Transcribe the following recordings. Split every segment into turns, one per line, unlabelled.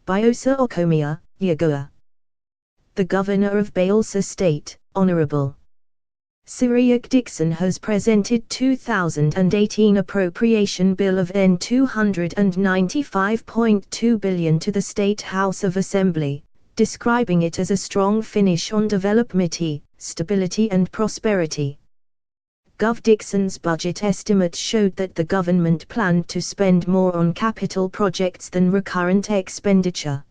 Bayelsa Okomia, Yagoa. The Governor of Bayelsa State, Honorable Syriac Dickson has presented 2018 Appropriation Bill of N295.2 billion to the State House of Assembly, describing it as a strong finish on development, stability and prosperity. Gov. Dickson's budget estimate showed that the government planned to spend more on capital projects than recurrent expenditure.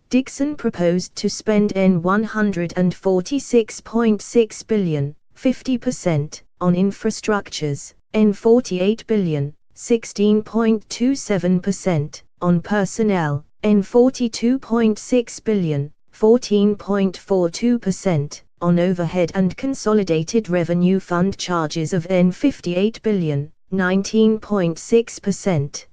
Dickson proposed to spend N146.6 billion, 50%, on infrastructures, N48 billion, 16.27%, on personnel, N42.6 billion, 14.42%, on overhead and consolidated revenue fund charges of N58 billion, 19.6%.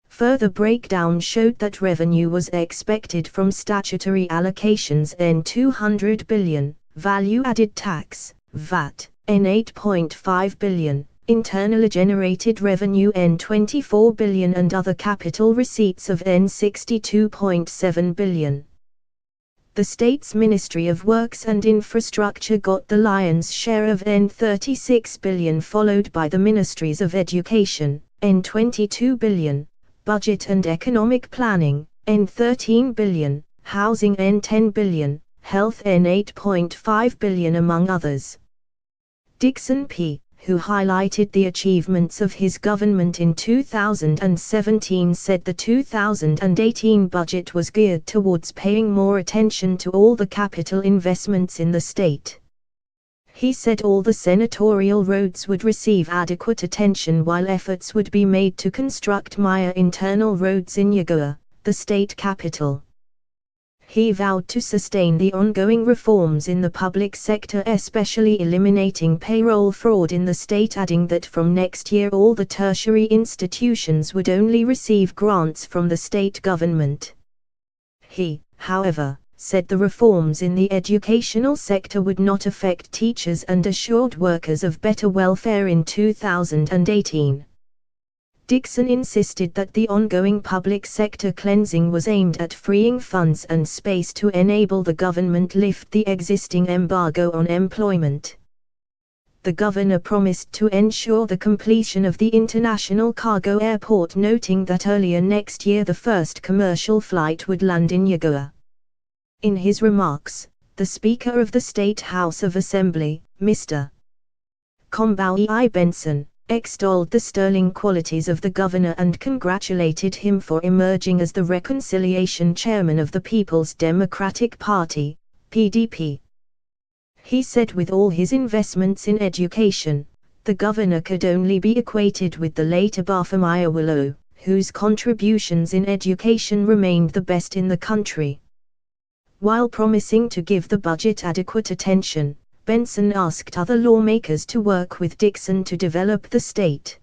Further breakdown showed that revenue was expected from statutory allocations N200 billion, value-added tax, VAT, N8.5 billion, internally generated revenue N24 billion and other capital receipts of N62.7 billion. The state's Ministry of Works and Infrastructure got the lion's share of N36 billion, followed by the Ministries of Education, N22 billion, Budget and Economic Planning, N13 billion, Housing N10 billion, Health N8.5 billion among others. Dickson P., who highlighted the achievements of his government in 2017, said the 2018 budget was geared towards paying more attention to all the capital investments in the state. He said all the senatorial roads would receive adequate attention while efforts would be made to construct Maya internal roads in Yagoa, the state capital. He vowed to sustain the ongoing reforms in the public sector, especially eliminating payroll fraud in the state, adding that from next year all the tertiary institutions would only receive grants from the state government. He, however, said the reforms in the educational sector would not affect teachers and assured workers of better welfare in 2018. Dickson insisted that the ongoing public sector cleansing was aimed at freeing funds and space to enable the government lift the existing embargo on employment. The governor promised to ensure the completion of the international cargo airport, noting that earlier next year the first commercial flight would land in Yagoa. In his remarks, the Speaker of the State House of Assembly, Mr. Comboui Benson, extolled the sterling qualities of the governor and congratulated him for emerging as the reconciliation chairman of the People's Democratic Party, PDP. He said with all his investments in education, the governor could only be equated with the late Obafemi Awolowo, whose contributions in education remained the best in the country. While promising to give the budget adequate attention, Benson asked other lawmakers to work with Dickson to develop the state.